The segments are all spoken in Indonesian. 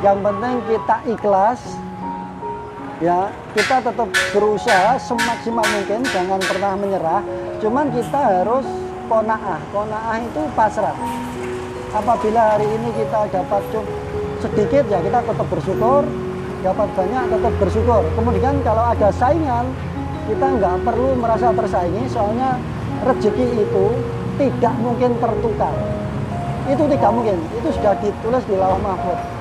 Yang penting kita ikhlas, ya kita tetap berusaha semaksimal mungkin, jangan pernah menyerah. Cuman kita harus qanaah. Qanaah itu pasrah. Apabila hari ini kita dapat sedikit, ya kita tetap bersyukur. Dapat banyak, tetap bersyukur. Kemudian kalau ada saingan, kita nggak perlu merasa tersaingi, soalnya rezeki itu tidak mungkin tertukar. Itu tidak mungkin, itu sudah ditulis di Lauh Mahfuz.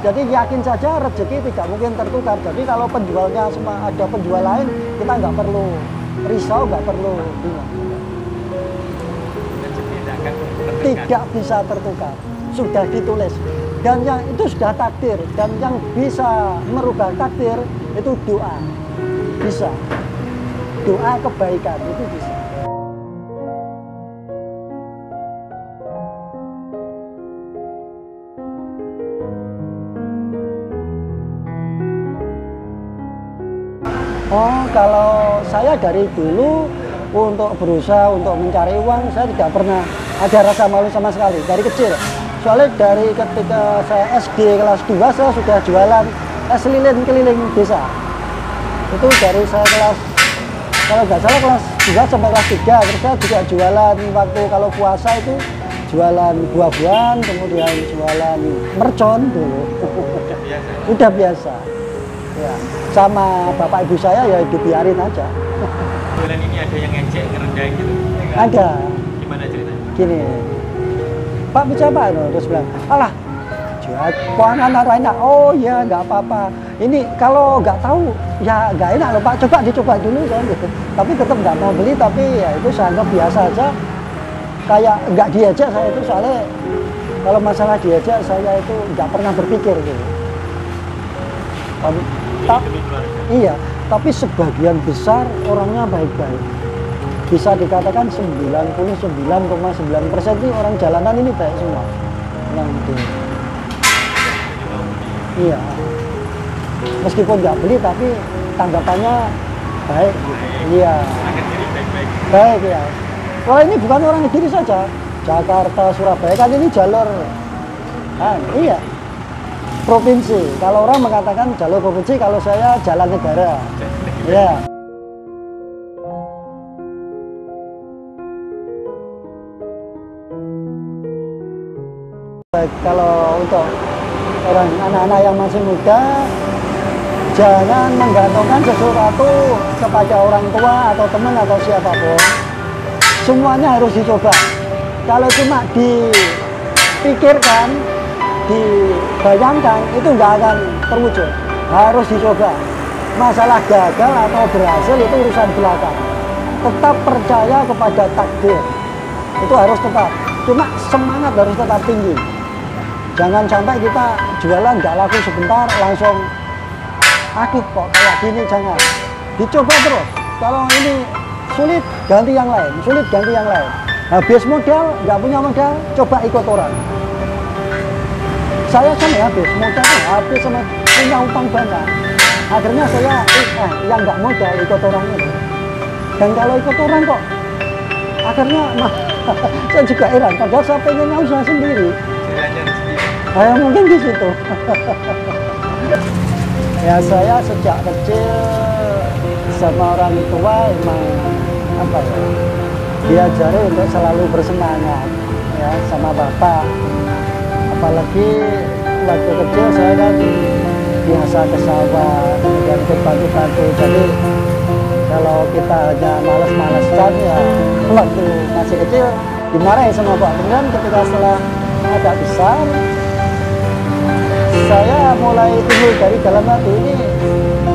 Jadi yakin saja rezeki tidak mungkin tertukar. Jadi kalau penjualnya semua ada penjual lain, kita nggak perlu risau, nggak perlu bingung. Tidak bisa tertukar, sudah ditulis. Dan yang itu sudah takdir. Dan yang bisa merubah takdir itu doa. Bisa. Doa kebaikan itu bisa. Oh, kalau saya dari dulu untuk berusaha untuk mencari uang, saya tidak pernah ada rasa malu sama sekali dari kecil. Soalnya dari ketika saya SD kelas 2 saya sudah jualan es lilin keliling desa. Itu dari saya kelas, kalau nggak salah kelas 2 sampai kelas 3. Terus saya juga jualan waktu kalau puasa itu jualan buah-buahan, kemudian jualan mercon dulu. Udah biasa. Ya, sama bapak ibu saya ya dibiarin aja. Bulan ini ada yang ngejek, ngerendahin gitu? Ada. Gimana ceritanya? Gini, Pak bisa apa? Terus bilang, alah, keuangan enak. Oh ya, nggak apa-apa. Ini kalau nggak tahu, ya nggak enak loh Pak. Coba dicoba dulu kan gitu. Tapi tetap nggak mau beli, tapi ya itu saya anggap biasa aja. Kayak nggak diajak saya itu, soalnya kalau masalah diajak saya itu nggak pernah berpikir gitu. Iya, tapi sebagian besar orangnya baik-baik. Bisa dikatakan 99,9% itu orang jalanan ini baik semua. Yang itu. Iya. Meskipun nggak beli tapi tanggapannya baik. Iya. Baik ya. Kalau ini bukan orang Kediri saja. Jakarta, Surabaya kan ini jalur. Iya. Provinsi. Kalau orang mengatakan jalur provinsi, kalau saya jalan negara. Ya. Kalau untuk orang anak-anak yang masih muda, jangan menggantungkan sesuatu kepada orang tua atau teman atau siapapun. Semuanya harus dicoba. Kalau cuma dipikirkan, dibayangkan, itu nggak akan terwujud. Harus dicoba. Masalah gagal atau berhasil itu urusan belakang. Tetap percaya kepada takdir. Itu harus tetap. Cuma semangat harus tetap tinggi. Jangan sampai kita jualan nggak laku sebentar langsung aduh kok kayak gini, jangan. Dicoba terus. Kalau ini sulit ganti yang lain, sulit ganti yang lain. Habis modal, nggak punya modal, coba ikut orang. Saya kan habis modal, habis sama punya utang banyak. Akhirnya saya yang nggak modal ikut orang itu. Dan kalau ikut orang kok akhirnya saya juga heran. Padahal saya pengennya usaha sendiri. Mungkin di situ. Ya saya sejak kecil sama orang tua emang apa ya, diajari untuk selalu bersemangat ya sama bapak. Apalagi waktu kecil saya kan biasa ke sawah, kemudian ikut bantu-bantu. Jadi kalau kita hanya males-malesan ya waktu masih kecil dimarahi sama bapak. Kemudian ketika setelah agak besar, saya mulai timbul dari dalam hati ini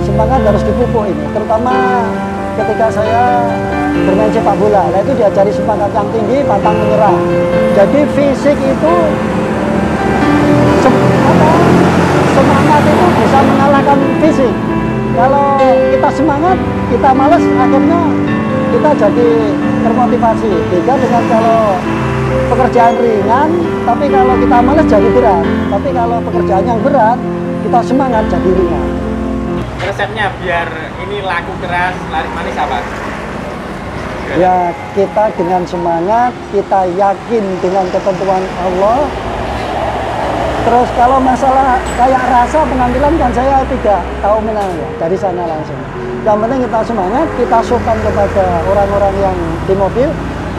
semangat harus dipupuk ini, terutama ketika saya bermain sepak bola. Nah itu diajari semangat yang tinggi, pantang menyerah. Jadi fisik itu semangat itu bisa mengalahkan fisik. Kalau kita semangat, kita malas, akhirnya kita jadi termotivasi. Beda dengan kalau pekerjaan ringan, tapi kalau kita malas jadi berat. Tapi kalau pekerjaan yang berat, kita semangat jadi ringan. Resepnya biar ini laku keras, laris manis apa? Ya kita dengan semangat, kita yakin dengan ketentuan Allah, Terus kalau masalah kayak rasa penampilan kan saya tidak tahu menanya dari sana langsung. Yang penting kita semangat, kita sopan kepada orang-orang yang di mobil.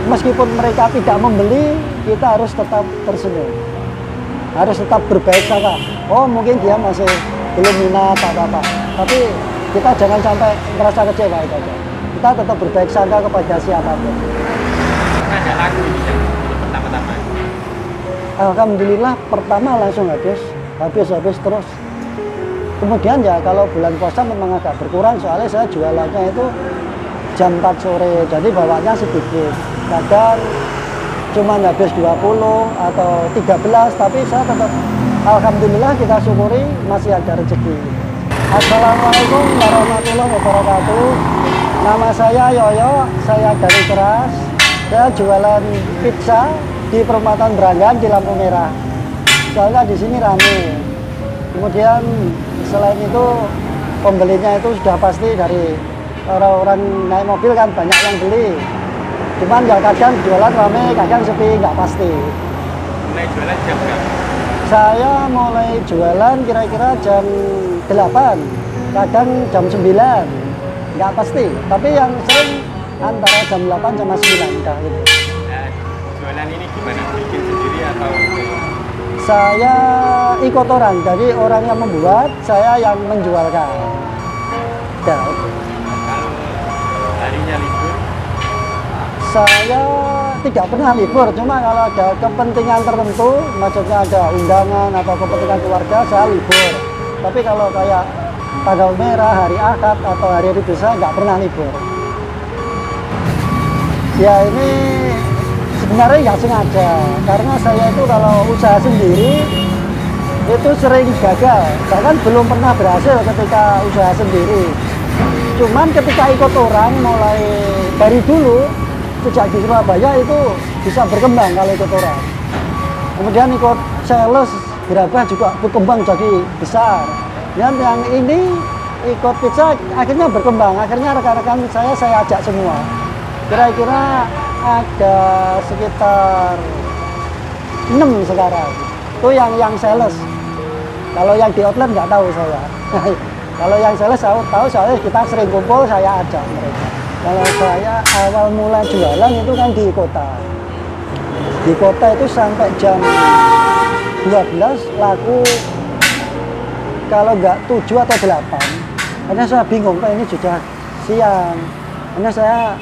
Meskipun mereka tidak membeli, kita harus tetap tersenyum. Harus tetap berbaik sangka. Oh mungkin dia masih belum minat apa-apa. Tapi kita jangan sampai merasa kecewa itu aja. Kita tetap berbaik sangka kepada siapapun. Ada lagu ini yang pertama-tama. Alhamdulillah pertama langsung habis terus. Kemudian ya kalau bulan puasa memang agak berkurang soalnya saya jualannya itu jam 4 sore, jadi bawanya sedikit. Kadang cuma habis 20 atau 13, tapi saya tetap alhamdulillah kita syukuri masih ada rezeki. Assalamualaikum warahmatullahi wabarakatuh. Nama saya Yoyo, saya dari Keras. Saya jualan pizza di perempatan Branggan di lampu merah. Soalnya di sini rame. Kemudian selain itu pembelinya itu sudah pasti dari orang-orang naik mobil kan banyak yang beli. Cuman ya kadang jualan rame, kadang sepi, nggak pasti. Mulai jualan jam berapa? Saya mulai jualan kira-kira jam 8, kadang jam 9, nggak pasti. Tapi yang sering antara jam 8 sama 9 dah gitu. Nah, jualan ini gimana? Bikin sendiri atau? Saya ikut orang, jadi orang yang membuat, saya yang menjualkan. Ya, itu. Kalau harinya libur? Saya tidak pernah libur, cuma kalau ada kepentingan tertentu, maksudnya ada undangan atau kepentingan keluarga, saya libur. Tapi kalau kayak tanggal merah, hari Ahad atau hari biasa, nggak pernah libur. Ya ini sebenarnya nggak sengaja, karena saya itu kalau usaha sendiri itu sering gagal, bahkan belum pernah berhasil ketika usaha sendiri. Cuman ketika ikut orang mulai dari dulu, sejak di Surabaya itu bisa berkembang kalau ikut orang. Kemudian ikut sales gerabah juga berkembang jadi besar. Dan yang ini ikut pizza akhirnya berkembang, akhirnya rekan-rekan saya ajak semua. Kira-kira ada sekitar 6 sekarang. Itu yang sales. Kalau yang di outlet nggak tahu saya. Kalau yang sales saya tahu soalnya kita sering kumpul, saya ajak mereka. Kalau saya awal mulai jualan itu kan di kota. Di kota itu sampai jam 12 laku kalau nggak 7 atau 8. Karena saya bingung, Pak ini sudah siang. Karena saya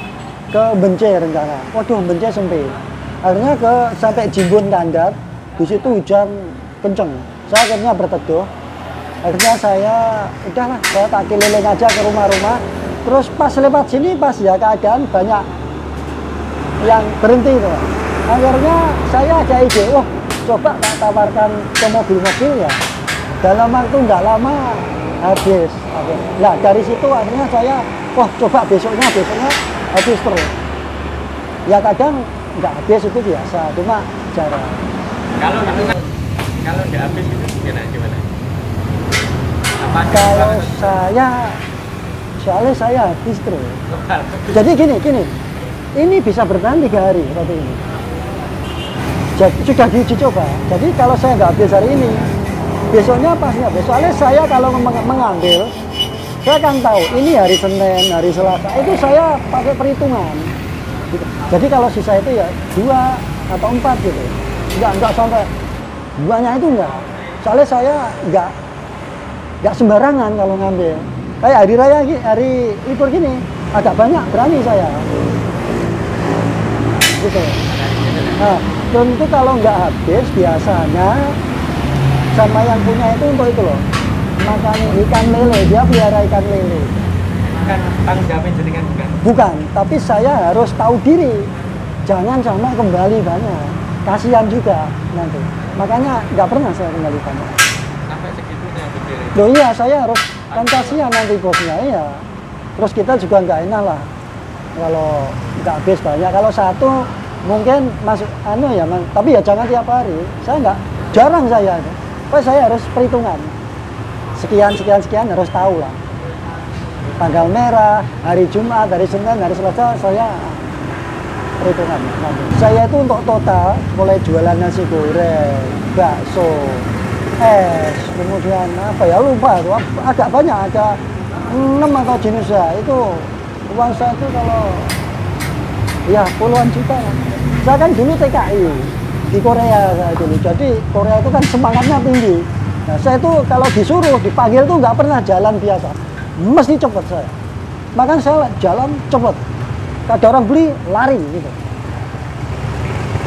ke Benceh rencana. Waduh, Benceh sempit. Akhirnya sampai Jimbun Kandat, di situ hujan kenceng. Saya akhirnya berteduh. Akhirnya udahlah, saya tak keliling aja ke rumah-rumah. Terus pas lewat sini, pas ya keadaan banyak yang berhenti itu. Akhirnya saya ada ide, coba tak tawarkan ke mobil-mobil ya. Dalam waktu nggak lama habis. Nah dari situ akhirnya saya, coba besoknya habis terus. Ya kadang nggak habis itu biasa, cuma jarang. Kalau nggak habis itu gimana? Kalau saya, soalnya saya habis terus. Jadi gini, ini bisa bertahan 3 hari roti ini. Jadi, sudah diuji coba. Jadi kalau saya nggak habis hari ini, besoknya pasnya habis. Soalnya saya kalau mengambil, saya kan tahu ini hari Senin, hari Selasa, itu saya pakai perhitungan. Gitu. Jadi kalau sisa itu ya 2 atau 4 gitu. Nggak sampai 2-nya itu enggak. Soalnya saya nggak sembarangan kalau ngambil. Kayak hari raya, hari libur gini, agak banyak berani saya. Gitu. Nah, tentu kalau nggak habis biasanya sama yang punya itu untuk itu loh. Makan ikan lele, dia pelihara ikan lele. Bukan tanggung jawab jenengan bukan? Bukan, tapi saya harus tahu diri. Jangan sampai kembali banyak. Kasihan juga nanti. Makanya nggak pernah saya kembali banyak. Sampai segitunya betul. Loh iya, saya harus kan kasihan nanti bosnya ya. Terus kita juga nggak enak lah kalau nggak habis banyak. Kalau satu mungkin masuk tapi ya jangan tiap hari. Saya jarang saya. Pokoknya saya harus perhitungan. Sekian harus tahu lah. Tanggal merah, hari Jumat, hari Senin, hari Selasa saya perhitungan. Saya itu untuk total mulai jualan nasi goreng, bakso, es, kemudian apa ya, lupa tuh, agak banyak, ada 6 atau jenisnya. Itu uang saya itu kalau ya puluhan juta lah. Saya kan dulu TKI di Korea saya dulu, jadi Korea itu kan semangatnya tinggi. Nah saya itu kalau disuruh dipanggil tuh nggak pernah jalan biasa, mesti cepet saya. Makanya saya jalan cepet, ada orang beli lari gitu.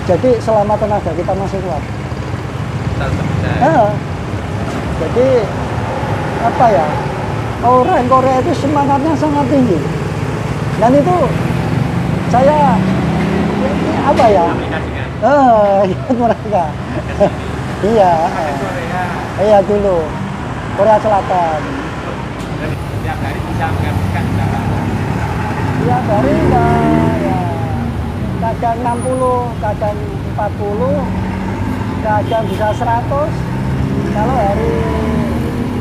Jadi selama tenaga kita masih kuat. Nah, jadi apa ya, orang Korea itu semangatnya sangat tinggi, dan itu saya apa ya, ikut mereka. Iya, iya dulu Korea Selatan. Tiap hari bisa menghabiskan berapa? Tiap hari ya kadang 60, kadang 40, kadang bisa 100. Kalau hari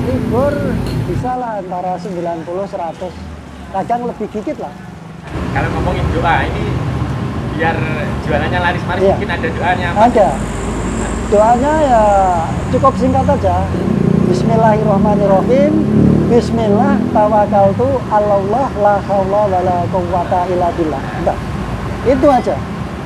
libur bisa lah antara 90, 100. Kadang lebih dikit lah. Kalau ngomongin doa ini biar jualannya laris manis, Iya. mungkin ada doanya apa? Ada. Doanya ya cukup singkat aja. Bismillahirrahmanirrahim. Bismillah tawakkaltu 'alallah la haula wala quwwata illa billah. Udah. Itu aja.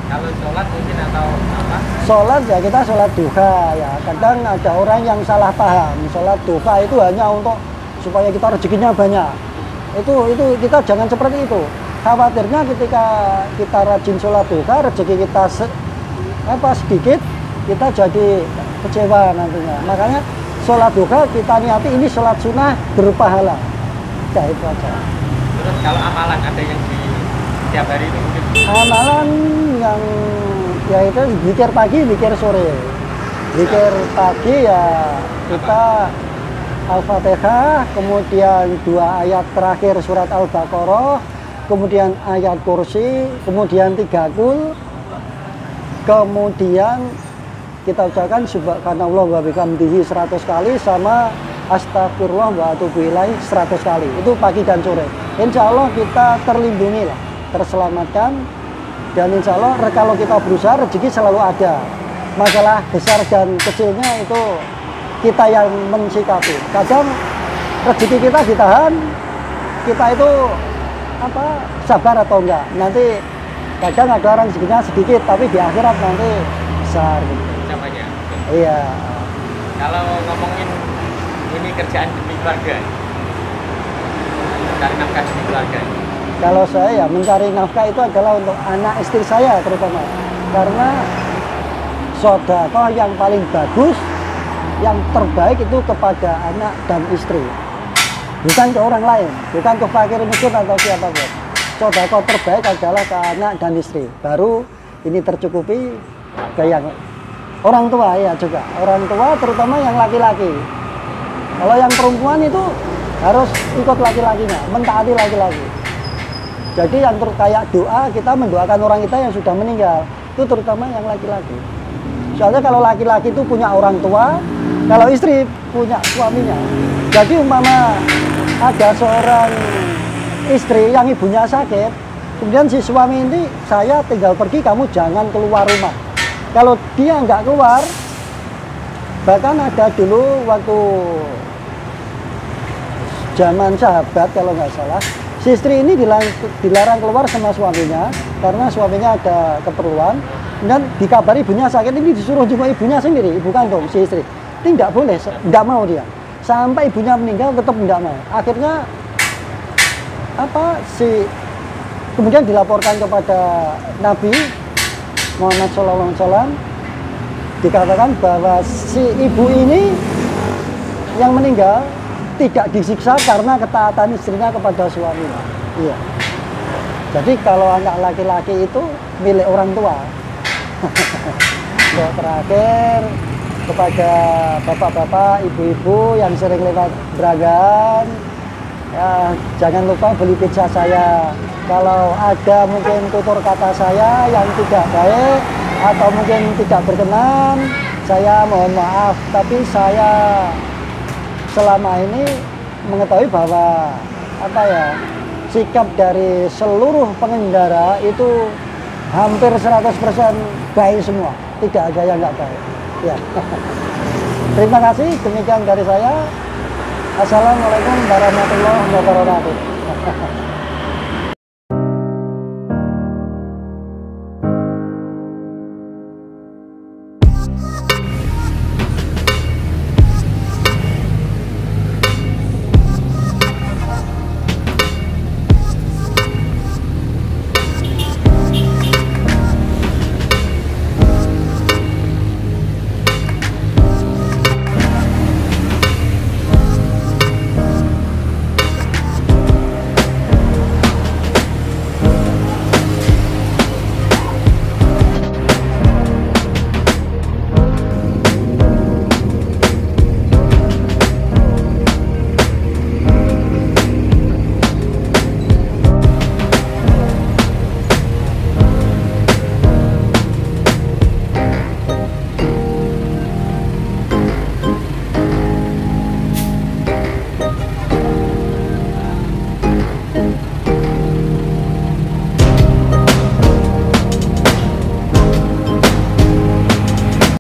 Kalau sholat mungkin atau apa? Sholat ya kita sholat duha ya. Kadang ada orang yang salah paham. Sholat duha itu hanya untuk supaya kita rezekinya banyak. Itu kita jangan seperti itu. Khawatirnya ketika kita rajin sholat duha, rezeki kita sedikit, kita jadi kecewa nantinya. Makanya sholat duha kita niati ini sholat sunnah berpahala. Ya itu aja. Terus kalau amalan ada yang di tiap hari itu mungkin Amalan yang ya itu zikir pagi, zikir sore. Zikir pagi ya kita Al-Fatihah, kemudian 2 ayat terakhir surat Al-Baqarah, kemudian ayat kursi, kemudian 3 kul, kemudian kita ucapkan subhanallah wa bihamdihi 100 kali sama astagfirullah wa atubu ilaih 100 kali. Itu pagi dan sore. Insya Allah kita terlindungi lah, terselamatkan, dan insya Allah kalau kita berusaha rezeki selalu ada. Masalah besar dan kecilnya itu kita yang mensikapi. Kadang rezeki kita ditahan, kita itu apa, sabar atau enggak. Nanti kadang ada orang rezekinya sedikit tapi di akhirat nanti besar gitu. namanya. Iya. Kalau ngomongin ini kerjaan demi keluarga, cari nafkah demi keluarga. Kalau saya ya mencari nafkah itu adalah untuk anak istri saya terutama. Karena sedekah yang paling bagus, yang terbaik itu kepada anak dan istri. Bukan ke orang lain, bukan ke fakir miskin atau siapapun. Sedekah terbaik adalah ke anak dan istri. Baru ini tercukupi ke yang orang tua ya juga. Orang tua terutama yang laki-laki. Kalau yang perempuan itu harus ikut laki-lakinya, mentaati laki-laki. Jadi yang kayak doa, kita mendoakan orang kita yang sudah meninggal, itu terutama yang laki-laki. Soalnya kalau laki-laki itu punya orang tua, kalau istri punya suaminya. Jadi umpama ada seorang istri yang ibunya sakit, kemudian si suami ini, saya tinggal pergi, kamu jangan keluar rumah. Kalau dia nggak keluar, bahkan ada dulu waktu zaman sahabat kalau nggak salah, si istri ini dilarang keluar sama suaminya karena suaminya ada keperluan, dan dikabari ibunya sakit, ini disuruh jenguk ibunya sendiri, ibu kandung si istri. Ini tidak boleh, tidak mau dia. Sampai ibunya meninggal tetap tidak mau. Akhirnya kemudian dilaporkan kepada Nabi Muhammad SAW, dikatakan bahwa si ibu ini yang meninggal tidak disiksa karena ketaatan istrinya kepada suaminya. Iya. Jadi kalau anak laki-laki itu milik orang tua. Untuk terakhir kepada bapak-bapak, ibu-ibu yang sering lewat Bragan, ya, jangan lupa beli pizza saya. Kalau ada mungkin tutur kata saya yang tidak baik atau mungkin tidak berkenan, saya mohon maaf. Tapi saya selama ini mengetahui bahwa sikap dari seluruh pengendara itu hampir 100% baik semua, tidak ada yang nggak baik. Ya. Terima kasih, demikian dari saya. Assalamualaikum warahmatullahi wabarakatuh.